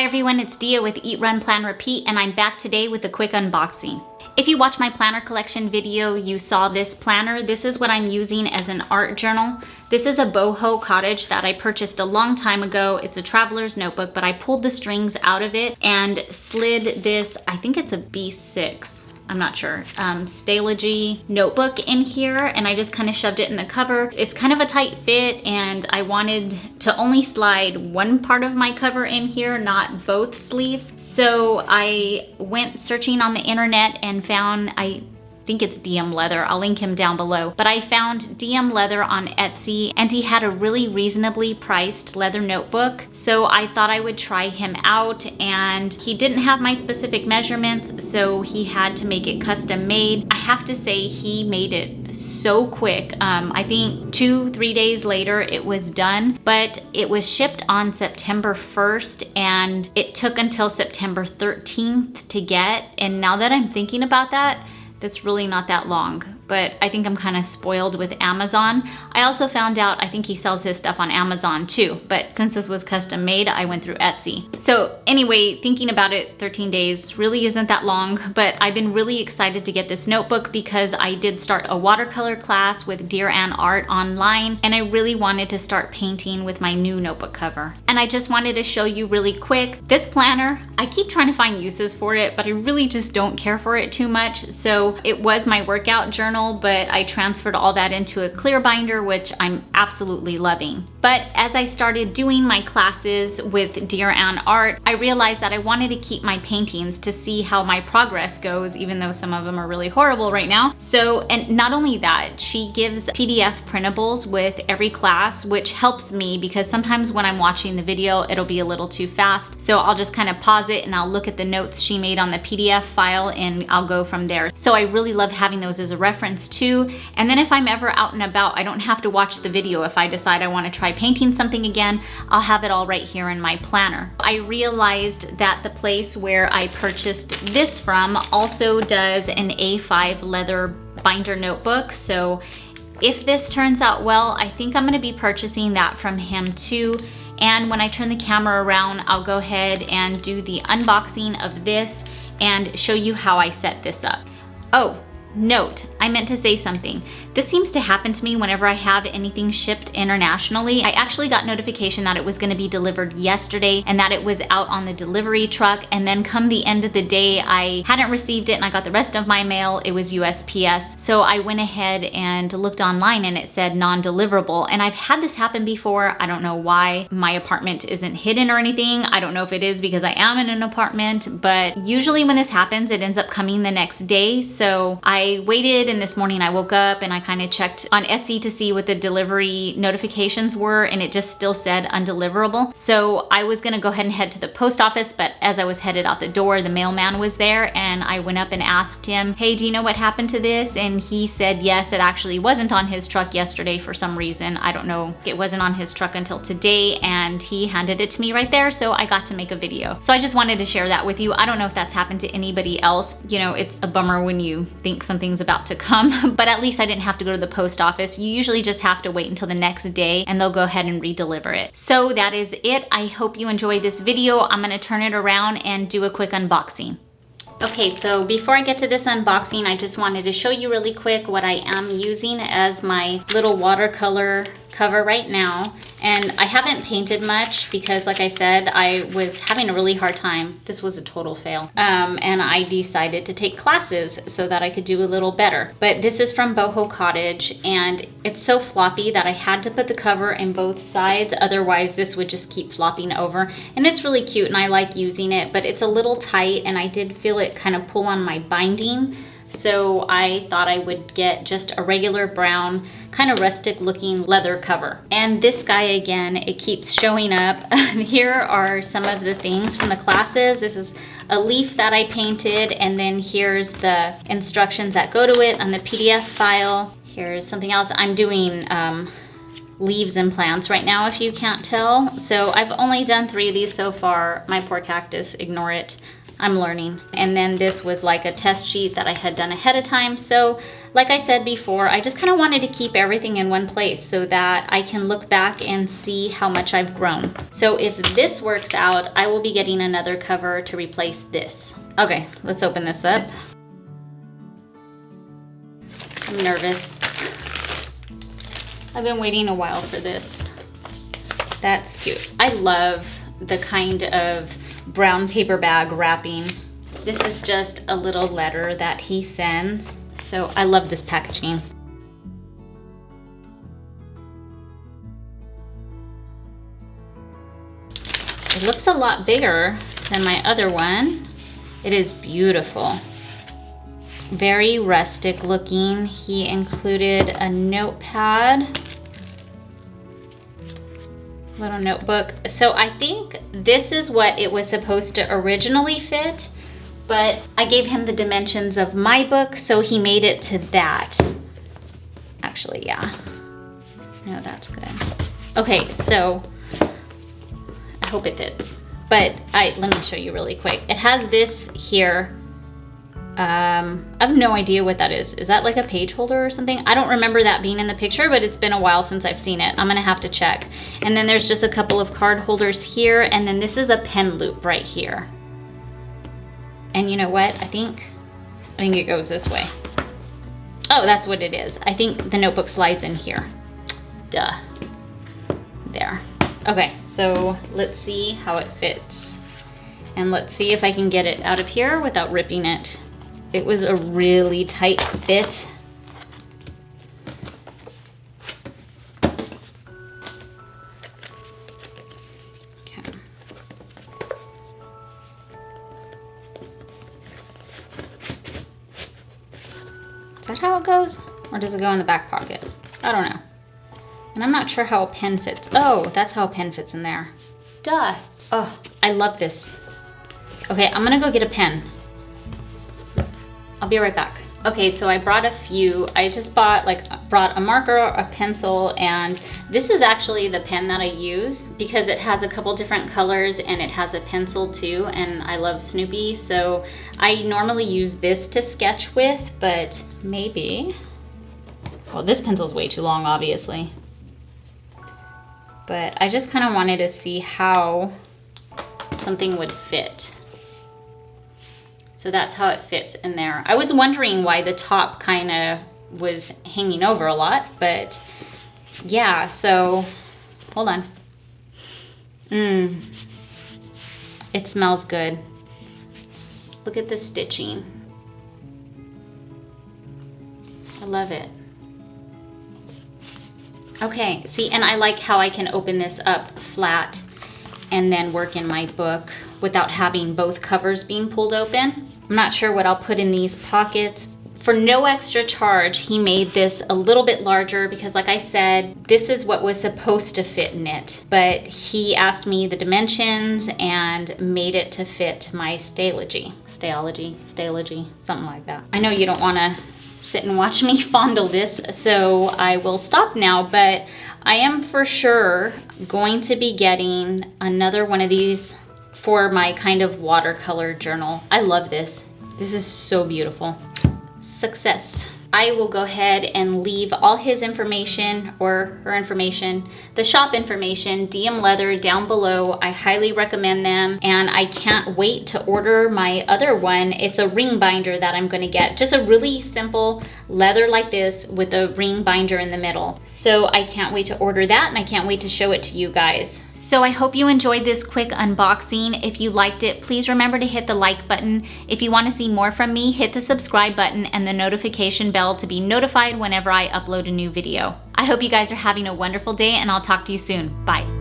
Hi everyone, it's Dia with Eat, Run, Plan, Repeat, and I'm back today with a quick unboxing. If you watched my planner collection video, you saw this planner. This is what I'm using as an art journal. This is a boho cottage that I purchased a long time ago. It's a traveler's notebook, but I pulled the strings out of it and slid this, I think it's a B6. I'm not sure, Stalogy notebook in here, and I just kind of shoved it in the cover. It's kind of a tight fit, and I wanted to only slide one part of my cover in here, not both sleeves. So I went searching on the internet and found, I think it's DM Leather. I'll link him down below. But I found DM Leather on Etsy, and he had a really reasonably priced leather notebook. So I thought I would try him out, and he didn't have my specific measurements, so he had to make it custom made. I have to say he made it so quick. I think 2-3 days later it was done, but it was shipped on September 1st and it took until September 13th to get. And now that I'm thinking about that, that's really not that long, but I think I'm kind of spoiled with Amazon. I also found out, I think he sells his stuff on Amazon too, but since this was custom made, I went through Etsy. So anyway, thinking about it, 13 days really isn't that long, but I've been really excited to get this notebook because I did start a watercolor class with Dear Ann Art online, and I really wanted to start painting with my new notebook cover. And I just wanted to show you really quick, this planner, I keep trying to find uses for it, but I really just don't care for it too much. So it was my workout journal, but I transferred all that into a clear binder, which I'm absolutely loving. But as I started doing my classes with Dear Ann Art, I realized that I wanted to keep my paintings to see how my progress goes, even though some of them are really horrible right now. So, and not only that, she gives PDF printables with every class, which helps me because sometimes when I'm watching the video, it'll be a little too fast. So I'll just kind of pause it and I'll look at the notes she made on the PDF file and I'll go from there. So I really love having those as a reference too. And then if I'm ever out and about, I don't have to watch the video. If I decide I want to try painting something again, I'll have it all right here in my planner. I realized that the place where I purchased this from also does an A5 leather binder notebook. So if this turns out well, I think I'm going to be purchasing that from him too. And when I turn the camera around, I'll go ahead and do the unboxing of this and show you how I set this up. Oh, note, I meant to say something. This seems to happen to me whenever I have anything shipped internationally. I actually got notification that it was going to be delivered yesterday and that it was out on the delivery truck, and then come the end of the day, I hadn't received it and I got the rest of my mail. It was USPS. So I went ahead and looked online and it said non-deliverable, and I've had this happen before. I don't know why. My apartment isn't hidden or anything. I don't know if it is because I am in an apartment, but usually when this happens, it ends up coming the next day. So I waited, and this morning I woke up and I kind of checked on Etsy to see what the delivery notifications were, and it just still said undeliverable. So I was gonna go ahead and head to the post office, but as I was headed out the door, the mailman was there, and I went up and asked him, hey, do you know what happened to this? And he said yes, it actually wasn't on his truck yesterday for some reason. I don't know. It wasn't on his truck until today, and he handed it to me right there, so I got to make a video. So I just wanted to share that with you. I don't know if that's happened to anybody else. You know, it's a bummer when you think something's about to come, but at least I didn't have to go to the post office. You usually just have to wait until the next day and they'll go ahead and re-deliver it. So that is it. I hope you enjoyed this video. I'm gonna turn it around and do a quick unboxing. Okay, so before I get to this unboxing, I just wanted to show you really quick what I am using as my little watercolor cover right now. And I haven't painted much because, like I said, I was having a really hard time. This was a total fail. And I decided to take classes so that I could do a little better. But this is from Boho Cottage, and it's so floppy that I had to put the cover in both sides. Otherwise, this would just keep flopping over. And it's really cute and I like using it, but it's a little tight and I did feel it kind of pull on my binding. So I thought I would get just a regular brown, kind of rustic looking leather cover. And this guy again, it keeps showing up. Here are some of the things from the classes. This is a leaf that I painted, and then here's the instructions that go to it on the PDF file. Here's something else. I'm doing leaves and plants right now, if you can't tell. So I've only done 3 of these so far. My poor cactus, ignore it. I'm learning. And then this was like a test sheet that I had done ahead of time. So like I said before, I just kind of wanted to keep everything in one place so that I can look back and see how much I've grown. So if this works out, I will be getting another cover to replace this. Okay, let's open this up. I'm nervous. I've been waiting a while for this. That's cute. I love the kind of brown paper bag wrapping. This is just a little letter that he sends. So I love this packaging. It looks a lot bigger than my other one. It is beautiful. Very rustic looking. He included a notepad, little notebook. So I think this is what it was supposed to originally fit, but I gave him the dimensions of my book, so he made it to that. Actually, yeah. No, that's good. Okay, so I hope it fits. But let me show you really quick. It has this here. I have no idea what that is. Is that like a page holder or something? I don't remember that being in the picture, but it's been a while since I've seen it. I'm gonna have to check. And then there's just a couple of card holders here, and then this is a pen loop right here. And you know what? I think it goes this way. Oh, that's what it is. I think the notebook slides in here. Duh. There. Okay, so let's see how it fits. And let's see if I can get it out of here without ripping it. It was a really tight fit. Okay. Is that how it goes? Or does it go in the back pocket? I don't know. And I'm not sure how a pen fits. Oh, that's how a pen fits in there. Duh. Oh, I love this. Okay, I'm gonna go get a pen. I'll be right back. Okay, so I brought a few. I just brought a marker, a pencil, and this is actually the pen that I use because it has a couple different colors and it has a pencil too, and I love Snoopy, so I normally use this to sketch with, but maybe, well, this pencil's way too long, obviously. But I just kind of wanted to see how something would fit. So that's how it fits in there. I was wondering why the top kind of was hanging over a lot, but yeah, so hold on. It smells good. Look at the stitching. I love it. Okay, see, and I like how I can open this up flat and then work in my book without having both covers being pulled open. I'm not sure what I'll put in these pockets. For no extra charge, he made this a little bit larger because, like I said, this is what was supposed to fit in it. But he asked me the dimensions and made it to fit my Stalogy, something like that. I know you don't want to sit and watch me fondle this, so I will stop now, but I am for sure going to be getting another one of these for my kind of watercolor journal. I love this. This is so beautiful. Success. I will go ahead and leave all his information or her information, the shop information, DM Leather, down below. I highly recommend them, and I can't wait to order my other one. It's a ring binder that I'm gonna get. Just a really simple leather like this with a ring binder in the middle. So I can't wait to order that, and I can't wait to show it to you guys. So I hope you enjoyed this quick unboxing. If you liked it, please remember to hit the like button. If you want to see more from me, hit the subscribe button and the notification bell to be notified whenever I upload a new video. I hope you guys are having a wonderful day, and I'll talk to you soon. Bye.